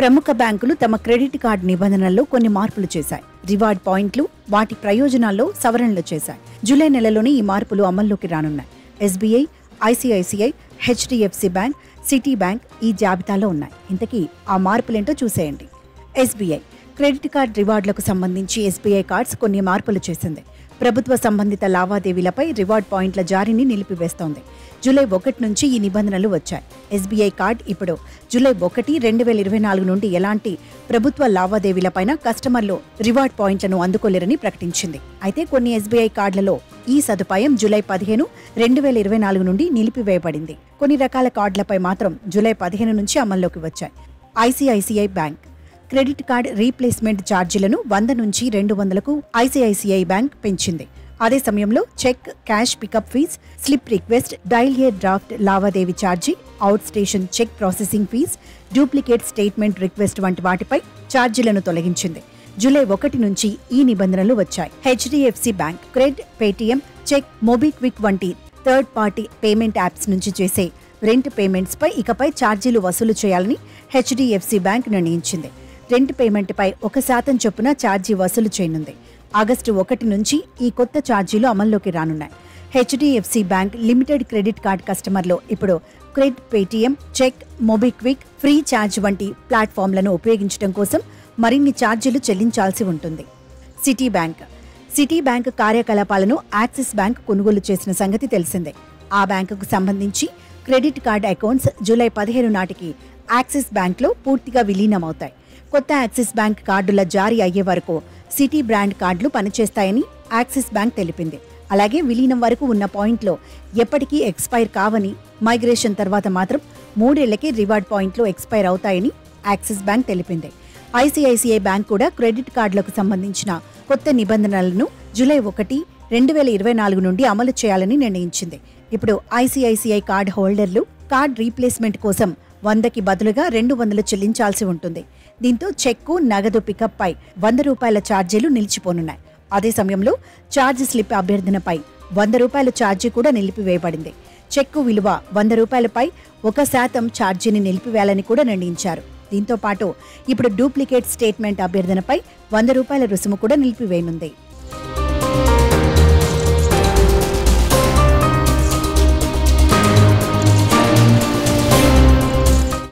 ప్రముఖ బ్యాంకులు తమ క్రెడిట్ కార్డు నిబంధనల్లో కొన్ని మార్పులు చేశాయి. రివార్డ్ పాయింట్లు, వాటి ప్రయోజనాల్లో సవరణలు చేశాయి. జూలై నెలలోనే ఈ మార్పులు అమల్లోకి రానున్నాయి. SBI, ICICI, HDFC bank, city bank ఈ జాబితాలో ఉన్నాయి. ఇంతకీ ఆ మార్పులేంటో చూసేయండి. ఎస్బీఐ క్రెడిట్ కార్డ్ రివార్డులకు సంబంధించి ఎస్బీఐ కార్డ్స్ కొన్ని మార్పులు చేసింది. ప్రభుత్వ సంబంధిత లావాదేవీలపై రివార్డ్ పాయింట్ల జారీని నిలిపివేస్తోంది. జూలై 1 నుంచి ఈ నిబంధనలు వచ్చాయి. ఎస్బీఐ కార్డ్ ఇప్పుడు జూలై 1, 2024 నుండి ఎలాంటి ప్రభుత్వ లావాదేవీలపైన కస్టమర్లు రివార్డ్ పాయింట్లను అందుకోలేరని ప్రకటించింది. అయితే కొన్ని ఎస్బీఐ కార్డులలో ఈ సదుపాయం జూలై 15, 2024 నుండి నిలిపివేయబడింది. కొన్ని రకాల కార్డులపై మాత్రం జూలై 15 నుంచి అమల్లోకి వచ్చాయి. ICICI bank credit card replacement ఛార్జీలను 100 నుంచి 200కు ఐసీఐసీఐ బ్యాంక్ పెంచింది. అదే సమయంలో cheque, cash pickup fee, slip request, డైల్ డ్రాఫ్ట్ లావాదేవీ ఛార్జీ, outstation cheque processing fee, duplicate statement request వంటి వాటిపై ఛార్జీలను తొలగించింది. జూలై 1 నుంచి ఈ నిబంధనలు వచ్చాయి. HDFC bank CRED, Paytm, CheQ, MobiKwik వంటి థర్డ్ పార్టీ పేమెంట్ యాప్స్ నుంచి చేసే రెంట్ పేమెంట్స్ పై ఇకపై ఛార్జీలు వసూలు చేయాలని హెచ్డిఎఫ్సి బ్యాంక్ నిర్ణయించింది. రెంట్ పేమెంట్పై 1% చొప్పున ఛార్జీ వసూలు చేయనుంది. ఆగస్టు 1 నుంచి ఈ కొత్త ఛార్జీలు అమల్లోకి రానున్నాయి. HDFC bank limited credit card కస్టమర్లు ఇప్పుడు CRED, Paytm, CheQ, MobiKwik, Freecharge వంటి ప్లాట్ఫామ్లను ఉపయోగించడం కోసం మరిన్ని ఛార్జీలు చెల్లించాల్సి ఉంటుంది. సిటీ బ్యాంక్ కార్యకలాపాలను యాక్సిస్ బ్యాంక్ కొనుగోలు చేసిన సంగతి తెలిసిందే. ఆ బ్యాంకుకు సంబంధించి క్రెడిట్ కార్డ్ అకౌంట్స్ జూలై 15 నాటికి యాక్సిస్ బ్యాంక్లో పూర్తిగా విలీనమవుతాయి. కొత్త యాక్సిస్ బ్యాంక్ కార్డుల జారీ అయ్యే వరకు సిటీ బ్రాండ్ కార్డులు పనిచేస్తాయని యాక్సిస్ బ్యాంక్ తెలిపింది. అలాగే విలీనం వరకు ఉన్న పాయింట్లు ఎప్పటికీ ఎక్స్పైర్ కావని, మైగ్రేషన్ తర్వాత మాత్రం 3 ఏళ్లకే రివార్డ్ పాయింట్లు ఎక్స్పైర్ అవుతాయని యాక్సిస్ బ్యాంక్ తెలిపింది. ఐసీఐసీఐ బ్యాంక్ కూడా క్రెడిట్ కార్డులకు సంబంధించిన కొత్త నిబంధనలను జూలై 1, 2024 నుండి అమలు చేయాలని నిర్ణయించింది. ఇప్పుడు ఐసీఐసీఐ కార్డు హోల్డర్లు కార్డ్ రీప్లేస్మెంట్ కోసం 100కి బదులుగా 200 చెల్లించాల్సి ఉంటుంది. దీంతో చెక్కు, నగదు పికప్ పై ₹100 ఛార్జీలు నిలిచిపోనున్నాయి. అదే సమయంలో ఛార్జ్ స్లిప్ అభ్యర్థనపై ₹100 ఛార్జీ కూడా నిలిపివేయబడింది. చెక్కు విలువ ₹100పై 1% ఛార్జీని నిలిపివేయాలని కూడా నిర్ణయించారు. దీంతో పాటు ఇప్పుడు డూప్లికేట్ స్టేట్మెంట్ అభ్యర్థనపై ₹100 రుసుము కూడా నిలిపివేయనుంది.